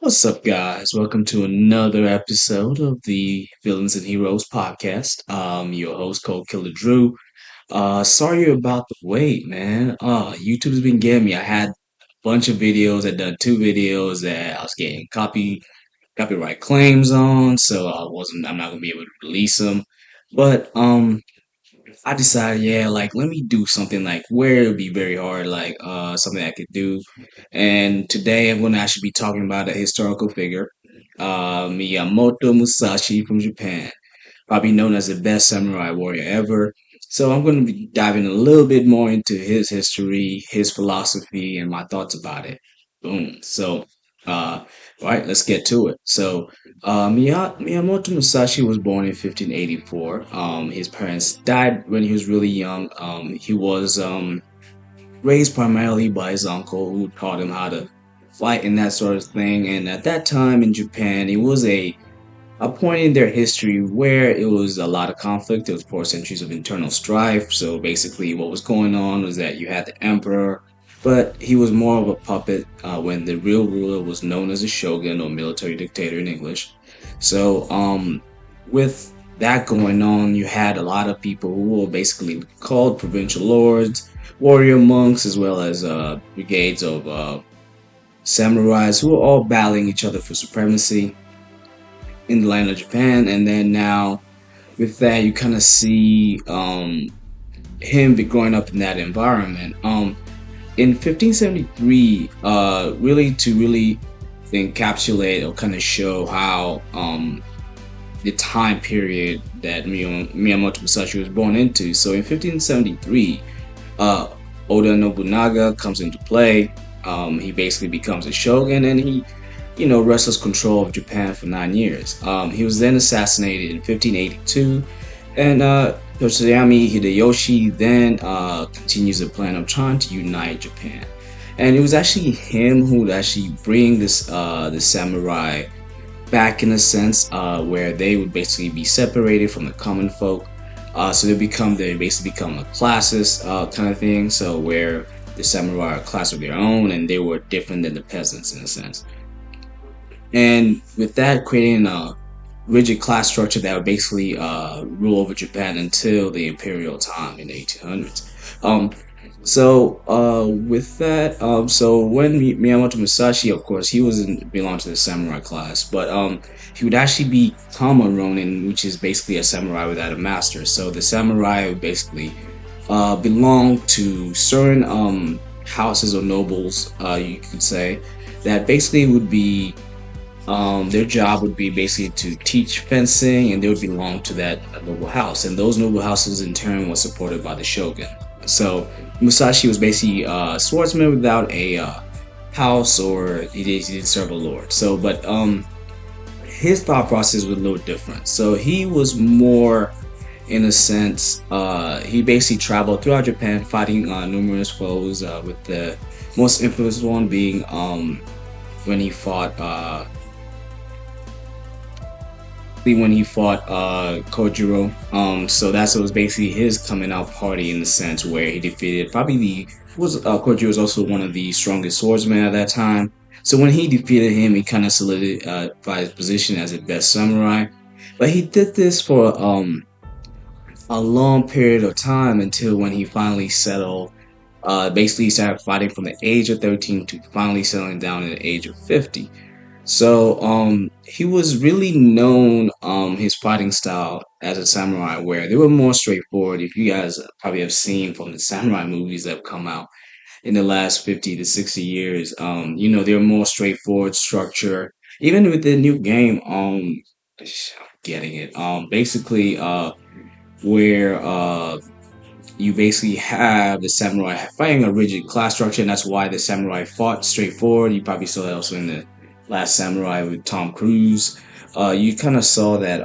What's up, guys? Welcome to another episode of the Villains and Heroes podcast. Your host, Cold Killer Drew. Sorry about the wait, man. YouTube's been getting me. I had a bunch of videos. I done two videos that I was getting copyright claims on, so I'm not gonna be able to release them. But I decided, yeah, like let me do something like where it would be very hard, like something I could do. And today I'm going to actually be talking about a historical figure, Miyamoto Musashi from Japan, probably known as the best samurai warrior ever. So I'm going to be diving a little bit more into his history, his philosophy, and my thoughts about it. Boom. Uh, all right, let's get to it. Miyamoto Musashi was born in 1584. His parents died when he was really young. He was raised primarily by his uncle, who taught him how to fight and that sort of thing. And at that time in Japan, it was a point in their history where it was a lot of conflict. It was 4 centuries of internal strife. So basically, what was going on was that you had the emperor, but he was more of a puppet when the real ruler was known as a shogun or military dictator in English. With that going on, you had a lot of people who were basically called provincial lords, warrior monks, as well as brigades of samurais who were all battling each other for supremacy in the land of Japan. And then now with that, you kind of see him be growing up in that environment. In 1573, really encapsulate or kind of show how the time period that Miyamoto Musashi was born into. So in 1573, uh, Oda Nobunaga comes into play. He basically becomes a shogun, and he wrestles control of Japan for 9 years. He was then assassinated in 1582, and Toshiyami Hideyoshi then continues the plan of trying to unite Japan. And it was actually him who would actually bring the samurai back in a sense, where they would basically be separated from the common folk. So they basically become a classes kind of thing. So where the samurai are a class of their own, and they were different than the peasants in a sense. And with that, creating a rigid class structure that would basically rule over Japan until the imperial time in the 1800s. Um, with that, so when Miyamoto Musashi, of course, he wasn't belong to the samurai class, but he would actually become a ronin, which is basically a samurai without a master. So the samurai would basically belong to certain houses or nobles, you could say, that basically would be their job would be basically to teach fencing, and they would belong to that noble house. And those noble houses, in turn, were supported by the shogun. So Musashi was basically a swordsman without a house, or he did serve a lord. But his thought process was a little different. So he was more, in a sense, he basically traveled throughout Japan, fighting numerous foes. With the most infamous one being when he fought. Kojiro. So that was basically his coming out party in the sense where he defeated probably the was Kojiro was also one of the strongest swordsmen at that time. So when he defeated him, he kind of solidified his position as the best samurai. But he did this for a long period of time until when he finally settled. Basically, he started fighting from the age of 13 to finally settling down at the age of 50. He was really known his fighting style as a samurai, where they were more straightforward. If you guys probably have seen from the samurai movies that have come out in the last 50 to 60 years, they're more straightforward structure. Even with the new game, I'm getting it. Basically, where you basically have the samurai fighting a rigid class structure, and that's why the samurai fought straightforward. You probably saw that also in the Last Samurai with Tom Cruise. You kind of saw that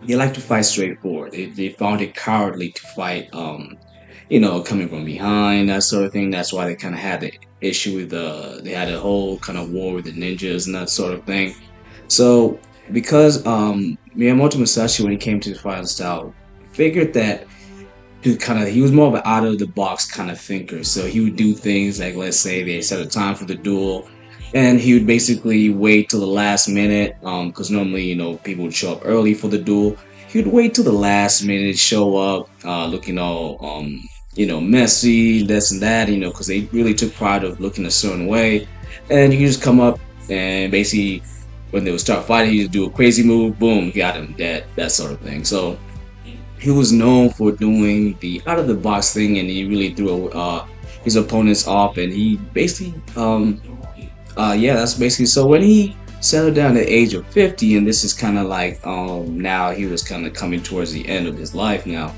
they like to fight straightforward. They found it cowardly to fight, coming from behind, that sort of thing. That's why they kind of had the issue with they had a whole kind of war with the ninjas and that sort of thing. So because Miyamoto Musashi, when he came to his fighting style, figured that he was more of an out of the box kind of thinker. So he would do things like, let's say they set a time for the duel. and he would basically wait till the last minute, because normally, people would show up early for the duel. He would wait till the last minute, show up, looking all, messy, this and that, because they really took pride of looking a certain way. And you just come up and basically, when they would start fighting, you just do a crazy move, boom, got him dead, that sort of thing. So he was known for doing the out of the box thing, and he really threw his opponents off, and he basically, yeah, that's basically. So when he settled down at the age of 50, and this is kind of like, now he was kind of coming towards the end of his life now.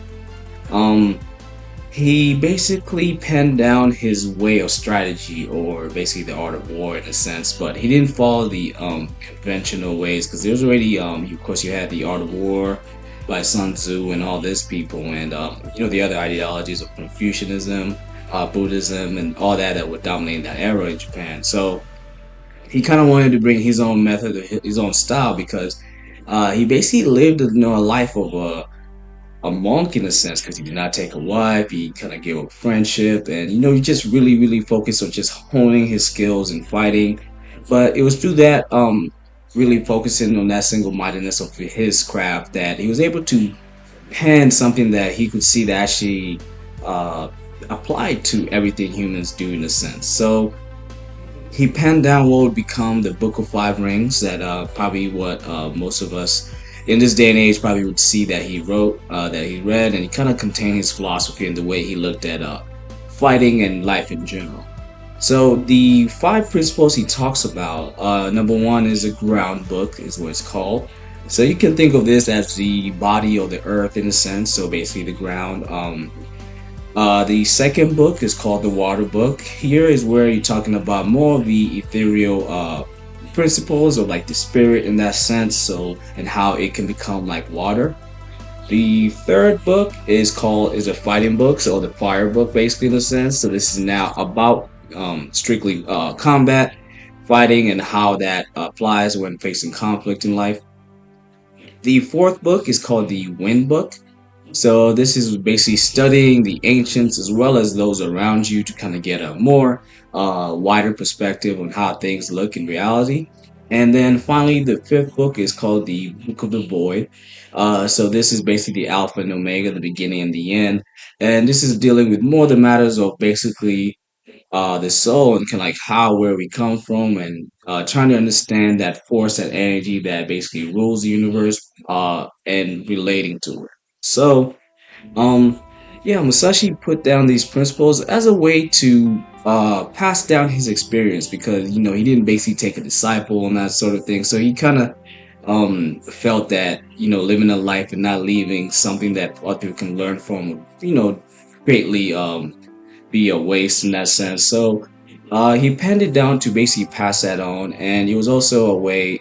Um, he basically penned down his way of strategy, or basically the art of war in a sense, but he didn't follow the conventional ways, because there's already, of course, you had the art of war by Sun Tzu and all this people, and the other ideologies of Confucianism, Buddhism, and all that would dominate that era in Japan. So he kind of wanted to bring his own method, his own style, because he basically lived, a life of a monk in a sense, because he did not take a wife. He kind of gave up friendship, and he just really, really focused on just honing his skills and fighting. But it was through that, really focusing on that single-mindedness of his craft, that he was able to pen something that he could see that actually uh, applied to everything humans do in a sense. So he penned down what would become the Book of Five Rings, that probably what most of us in this day and age probably would see that he wrote, that he read, and he kind of contained his philosophy and the way he looked at fighting and life in general. So the five principles he talks about, number one is a ground book, is what it's called. So you can think of this as the body or the earth in a sense. So basically the ground. The second book is called the Water Book. Here is where you're talking about more of the ethereal principles of like the spirit in that sense, so and how it can become like water. The third book is a fighting book, so the Fire Book basically in a sense. So this is now about strictly combat, fighting, and how that applies when facing conflict in life. The fourth book is called the Wind Book. So this is basically studying the ancients as well as those around you to kind of get a more wider perspective on how things look in reality. And then finally, the fifth book is called the Book of the Void. So this is basically the Alpha and Omega, the beginning and the end. And this is dealing with more the matters of basically the soul, and kind of like how where we come from, and trying to understand that force, that energy that basically rules the universe, and relating to it. So um, yeah, Musashi put down these principles as a way to pass down his experience, because he didn't basically take a disciple and that sort of thing. So he kind of felt that living a life and not leaving something that other people can learn from would greatly be a waste in that sense. So he penned it down to basically pass that on, and it was also a way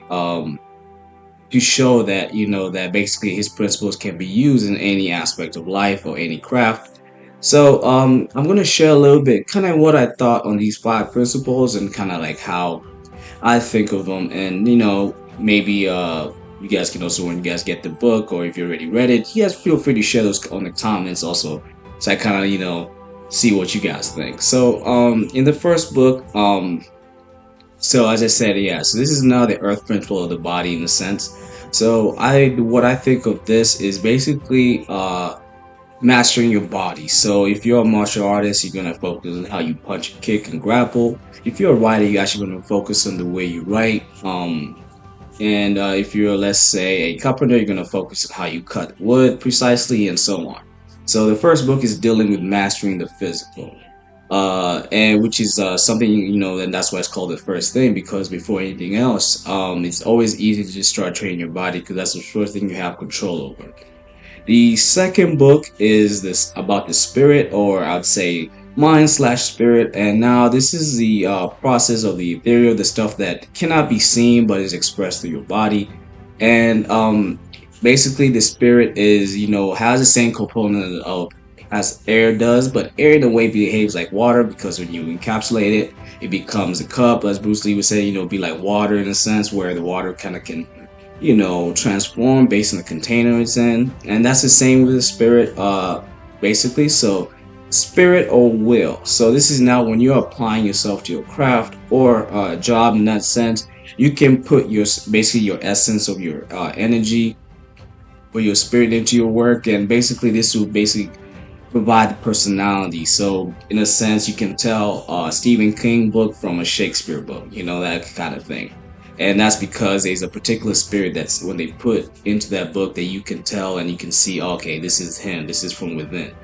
to show that that basically his principles can be used in any aspect of life or any craft. So I'm going to share a little bit kind of what I thought on these five principles, and kind of like how I think of them. And maybe you guys can also, when you guys get the book, or if you already read it, you guys feel free to share those on the comments also, so I kind of see what you guys think. So in the first book, so as I said, yeah, so this is now the earth principle of the body in a sense. So what I think of this is basically mastering your body. So if you're a martial artist, you're gonna focus on how you punch, kick, and grapple. If you're a writer, you're actually gonna focus on the way you write. And if you're, let's say, a carpenter, you're gonna focus on how you cut wood precisely, and so on. So the first book is dealing with mastering the physical, and which is something, and that's why it's called the first thing, because before anything else, it's always easy to just start training your body, because that's the first thing you have control over. The second book is this about the spirit, or I'd say mind slash spirit. And now this is the process of the ethereal, the stuff that cannot be seen but is expressed through your body. And basically, the spirit is, has the same component of as air does, but air in a way behaves like water, because when you encapsulate it, it becomes a cup, as Bruce Lee would say, be like water in a sense, where the water kind of can transform based on the container it's in. And that's the same with the spirit, basically. So spirit or will. So this is now when you're applying yourself to your craft or job in that sense, you can put your basically your essence of your energy or your spirit into your work, and basically this will basically provide the personality. So in a sense, you can tell a Stephen King book from a Shakespeare book, you know, that kind of thing. And that's because there's a particular spirit that's when they put into that book that you can tell and you can see, okay, this is him, this is from within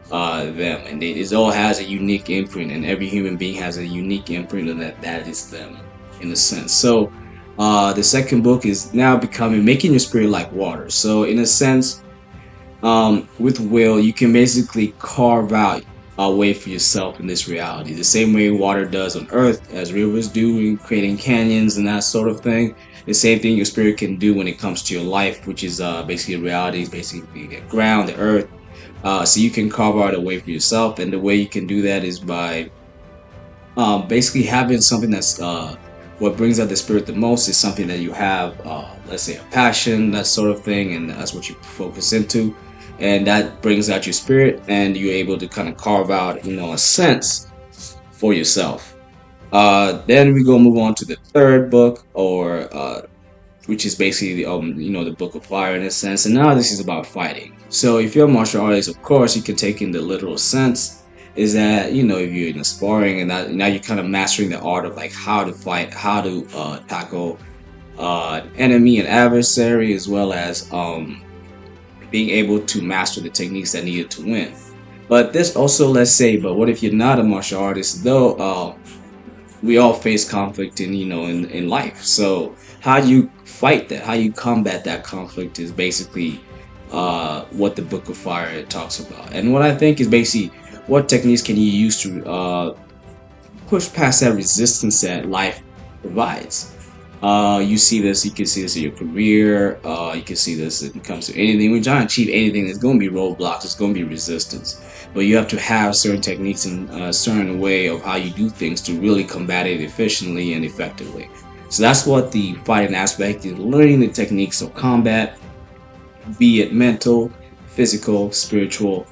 them, and it all has a unique imprint, and every human being has a unique imprint, and that is them in a sense. So the second book is now becoming making your spirit like water. So in a sense, with will, you can basically carve out a way for yourself in this reality, the same way water does on Earth, as rivers do in creating canyons and that sort of thing. The same thing your spirit can do when it comes to your life, which is basically reality, is basically the ground, the earth. So you can carve out a way for yourself, and the way you can do that is by basically having something that's what brings out the spirit the most is something that you have, let's say, a passion, that sort of thing, and that's what you focus into, and that brings out your spirit, and you're able to kind of carve out, you know, a sense for yourself. Then we go move on to the third book, or which is basically you know, the book of fire in a sense. And now this is about fighting. So if you're a martial artist, of course you can take in the literal sense is that, you know, if you're in a sparring and that now you're kind of mastering the art of like how to fight, how to tackle enemy and adversary, as well as being able to master the techniques that needed to win. But this also, let's say, but what if you're not a martial artist though? We all face conflict in, you know, in life. So how you fight that, how you combat that conflict is basically what the Book of Fire talks about. And what I think is basically what techniques can you use to push past that resistance that life provides. You see this, you can see this in your career, you can see this when it comes to anything. When you're trying to achieve anything, there's going to be roadblocks, there's going to be resistance. But you have to have certain techniques and a certain way of how you do things to really combat it efficiently and effectively. So that's what the fighting aspect is, learning the techniques of combat, be it mental, physical, spiritual,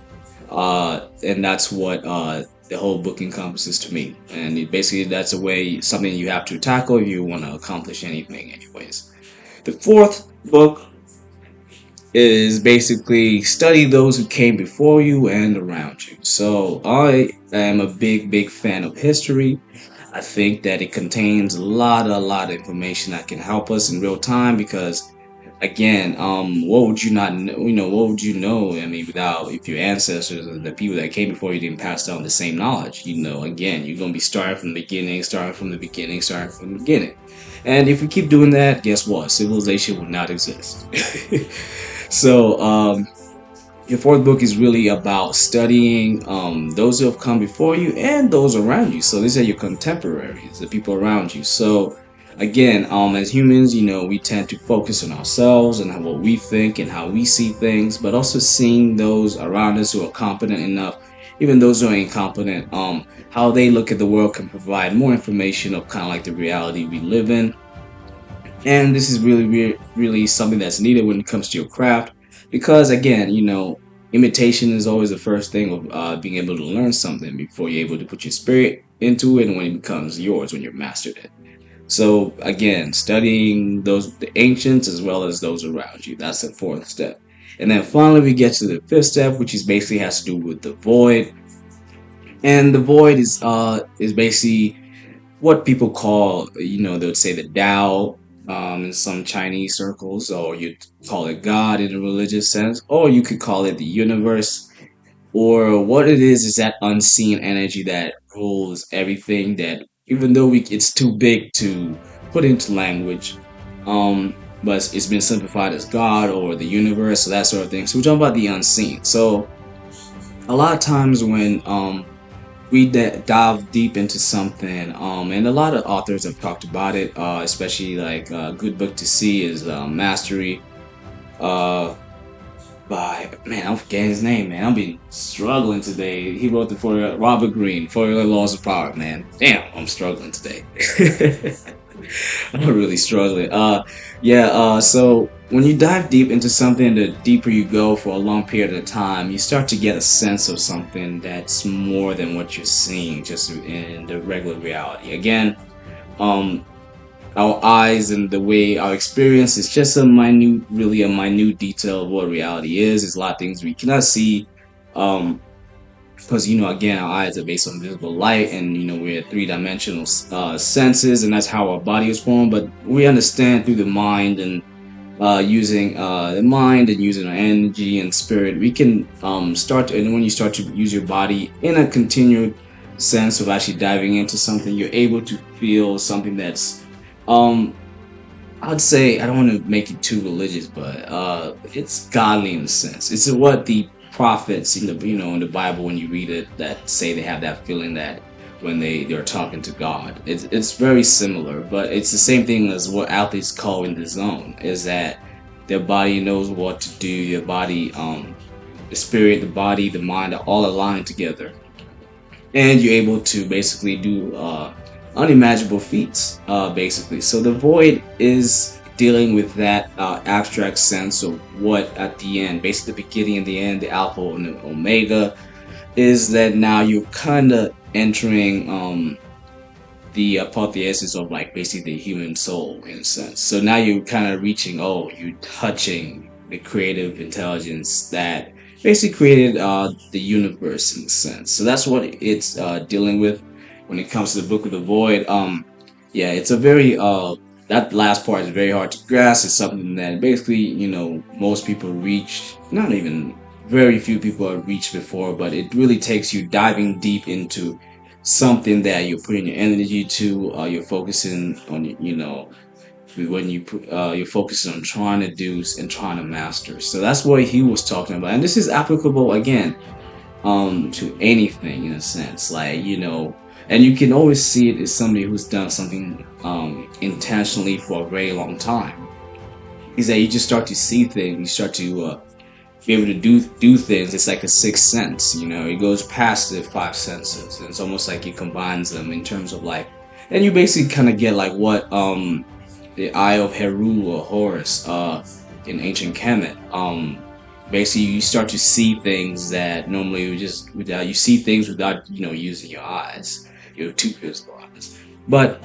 and that's what the whole book encompasses to me. And basically, that's a way, something you have to tackle if you want to accomplish anything, anyways. The fourth book is basically study those who came before you and around you. So I am a big fan of history. I think that it contains a lot of information that can help us in real time because again, what would you not know, you know, what would you know, I mean, without, if your ancestors or the people that came before you didn't pass down the same knowledge, you know, again, you're going to be starting from the beginning, and if we keep doing that, guess what, civilization will not exist. So your fourth book is really about studying those who have come before you and those around you. So these are your contemporaries, the people around you. So again, as humans, you know, we tend to focus on ourselves and what we think and how we see things, but also seeing those around us who are competent enough, even those who are incompetent, how they look at the world can provide more information of kind of like the reality we live in. And this is really something that's needed when it comes to your craft, because again, you know, imitation is always the first thing of being able to learn something before you're able to put your spirit into it, and when it becomes yours, when you've mastered it. So again, studying those, the ancients as well as those around you. That's the fourth step. And then finally we get to the fifth step, which is basically has to do with the void. And the void is basically what people call, you know, they would say the Tao in some Chinese circles, or you call it God in a religious sense, or you could call it the universe, or what it is that unseen energy that rules everything, that even though it's too big to put into language, but it's been simplified as God or the universe, so that sort of thing. So we're talking about the unseen. So a lot of times when we dive deep into something, and a lot of authors have talked about it, especially like a good book to see is Mastery, uh, by, man, I'm forgetting his name, man. I've been struggling today. He wrote the for Robert Greene, For Your Laws of Power, man. Damn, I'm struggling today. I'm really struggling. Yeah. So when you dive deep into something, the deeper you go for a long period of time, you start to get a sense of something that's more than what you're seeing just in the regular reality. Again, um, our eyes and the way our experience is just a minute, really a minute detail of what reality is. There's a lot of things we cannot see. Um, because again, our eyes are based on visible light, and we're three-dimensional senses, and that's how our body is formed. But we understand through the mind, and using the mind and using our energy and spirit, we can start to, and when you start to use your body in a continued sense of actually diving into something, you're able to feel something that's um I'd say, I don't want to make it too religious, but it's godly in a sense. It's what the prophets in the Bible, when you read it, that say they have that feeling that when they're talking to God. It's very similar, but it's the same thing as what athletes call in the zone. Is that their body knows what to do. Their body, the spirit, the body, the mind are all aligned together, and you're able to basically do unimaginable feats, basically. So the void is dealing with that abstract sense of what at the end, basically the beginning and the end, the alpha and the omega, is that now you're kind of entering the apotheosis of like basically the human soul in a sense. So now you're kind of reaching, you're touching the creative intelligence that basically created the universe in a sense. So that's what it's dealing with when it comes to the Book of the Void. Yeah, it's a very that last part is very hard to grasp. It's something that basically most people reach, not even very few people have reached before, but it really takes you diving deep into something that you're putting your energy to. You're focusing on, when you're focusing on trying to do and trying to master. So that's what he was talking about, and this is applicable again to anything in a sense, like and you can always see it as somebody who's done something intentionally for a very long time. Is that you just start to see things, you start to be able to do things. It's like a sixth sense, it goes past the five senses, and it's almost like it combines them in terms of like, and you basically kind of get like what the eye of Heru or Horus in ancient Kemet, basically you start to see things that normally you just without, you see things without using your eyes, your two physical eyes. But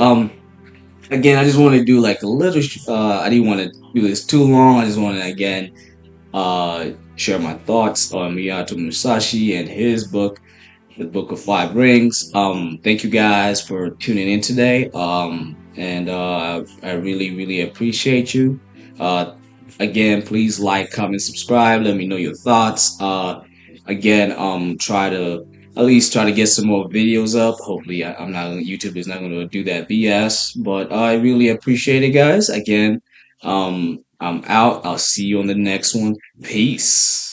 again, I just want to do like a little I didn't want to do this too long. I just want to again share my thoughts on Miyamoto Musashi and his book, The Book of Five Rings. Thank you guys for tuning in today. And I really, really appreciate you. Uh, again, please like, comment, subscribe. Let me know your thoughts. Again, try to at least try to get some more videos up. Hopefully, I'm not YouTube is not going to do that BS. But I really appreciate it, guys. Again, I'm out. I'll see you on the next one. Peace.